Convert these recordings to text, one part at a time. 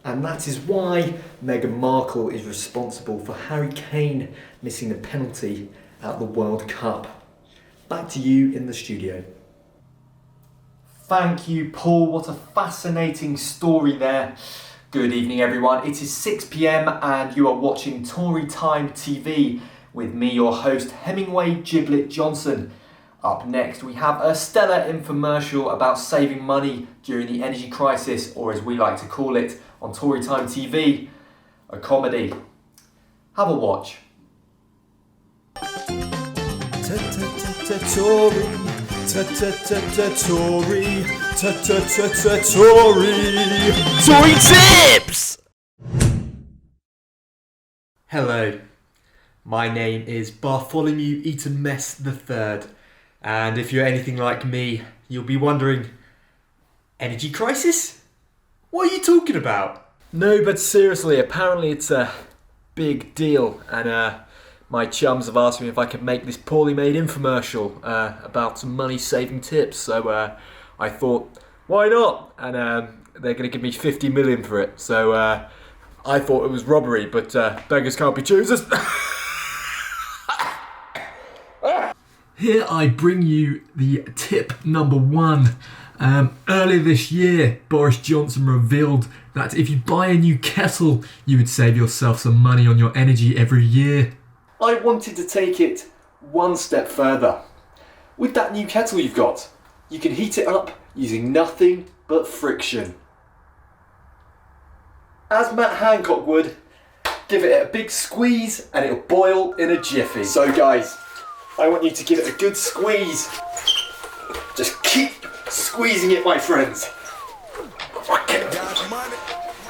And that is why Meghan Markle is responsible for Harry Kane missing the penalty at the World Cup. Back to you in the studio. Thank you, Paul. What a fascinating story there. Good evening, everyone. It is 6 p.m. and you are watching Tory Time TV with me, your host, Hemingway Giblet Johnson. Up next, we have a stellar infomercial about saving money during the energy crisis, or as we like to call it on Tory Time TV, a comedy. Have a watch. Tory, Tory tips. Hello, my name is Bartholomew Eaton Mess III, and if you're anything like me, you'll be wondering, energy crisis? What are you talking about? No, but seriously, apparently it's a big deal, and my chums have asked me if I could make this poorly made infomercial about some money saving tips, so I thought, why not? And they're going to give me 50 million for it, so I thought it was robbery, but beggars can't be choosers. Here I bring you the tip number 1. Earlier this year, Boris Johnson revealed that if you buy a new kettle, you would save yourself some money on your energy every year. I wanted to take it one step further. With that new kettle you've got, you can heat it up using nothing but friction. As Matt Hancock would, give it a big squeeze and it'll boil in a jiffy. So guys, I want you to give it a good squeeze. Just keep squeezing it, my friends. Got money,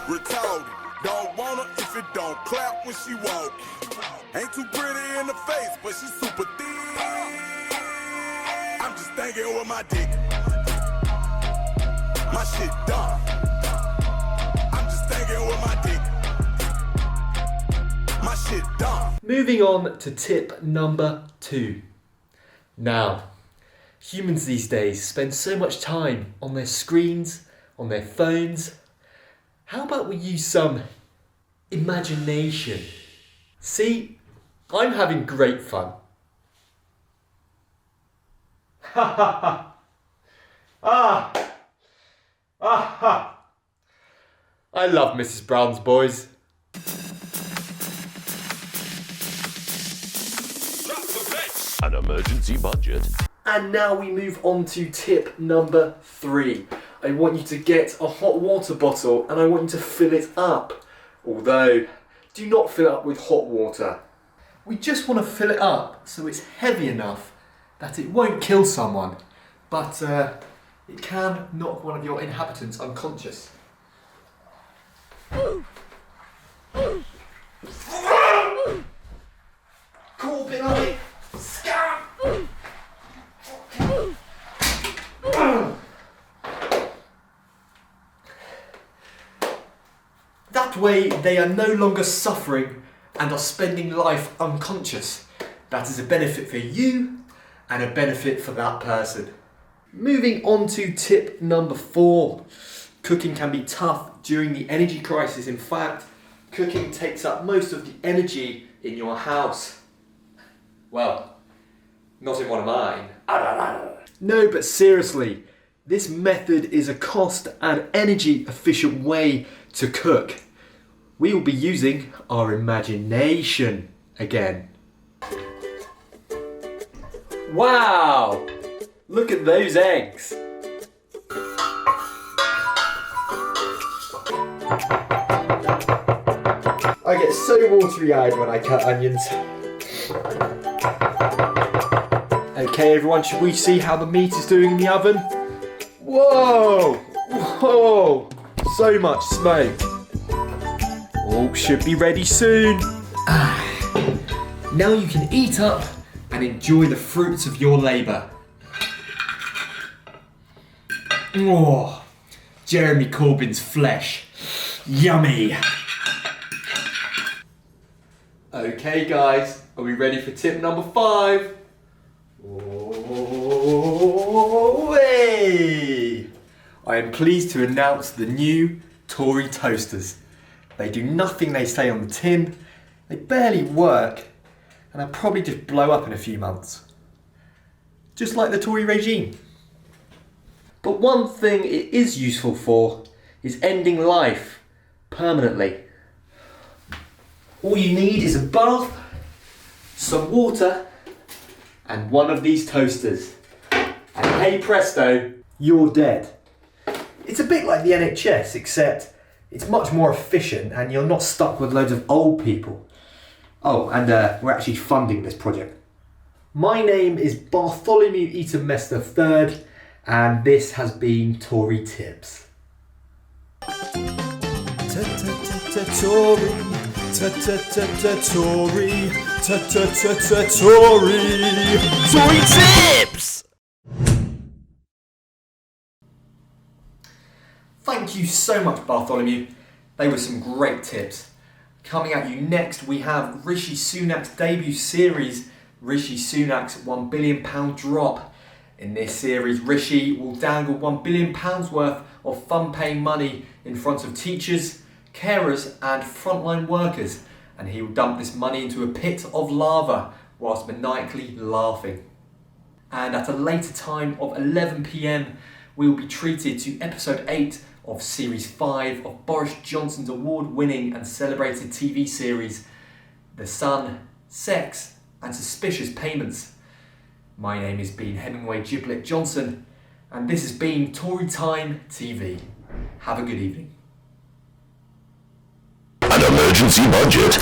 retarded. Don't want her if it don't clap when she walk. Ain't too pretty in the face, but she's super thick. I'm just thinking with my dick. My shit done. I'm just thinking with my dick. My shit done. Moving on to tip number 2. Now, humans these days spend so much time on their screens, on their phones. How about we use some imagination? See, I'm having great fun. Ha ha ha. Ah. Ah ha. I love Mrs. Brown's Boys. An emergency budget. And now we move on to tip number 3. I want you to get a hot water bottle and I want you to fill it up. Although, do not fill it up with hot water. We just want to fill it up so it's heavy enough that it won't kill someone, but it can knock one of your inhabitants unconscious. Corbin on it! Scab! That way they are no longer suffering and are spending life unconscious. That is a benefit for you and a benefit for that person. Moving on to tip number 4. Cooking can be tough during the energy crisis. In fact, cooking takes up most of the energy in your house. Well, not in one of mine. No, but seriously, this method is a cost and energy efficient way to cook. We will be using our imagination again. Wow! Look at those eggs! I get so watery-eyed when I cut onions. Okay everyone, should we see how the meat is doing in the oven? Whoa! Whoa! So much smoke. All should be ready soon. Now you can eat up and enjoy the fruits of your labour. Oh, Jeremy Corbyn's flesh. Yummy. Okay guys, are we ready for tip number 5? Oh, hey! I am pleased to announce the new Tory toasters. They do nothing they say on the tin, they barely work, and they'll probably just blow up in a few months. Just like the Tory regime. But one thing it is useful for is ending life permanently. All you need is a bath, some water, and one of these toasters. And hey presto, you're dead. It's a bit like the NHS, except it's much more efficient and you're not stuck with loads of old people. Oh, and we're actually funding this project. My name is Bartholomew Eaton Mester III, and this has been Tory Tips. Tory, Tory Tips! Thank you so much, Bartholomew. They were some great tips. Coming at you next, we have Rishi Sunak's debut series, Rishi Sunak's £1 billion drop. In this series, Rishi will dangle £1 billion worth of fun-paying money in front of teachers, carers and frontline workers, and he will dump this money into a pit of lava whilst maniacally laughing. And at a later time of 11 PM, we will be treated to episode 8 of series 5 of Boris Johnson's award-winning and celebrated TV series, The Sun, Sex and Suspicious Payments. My name has been Hemingway Giblet Johnson, and this has been Tory Time TV. Have a good evening. An emergency budget.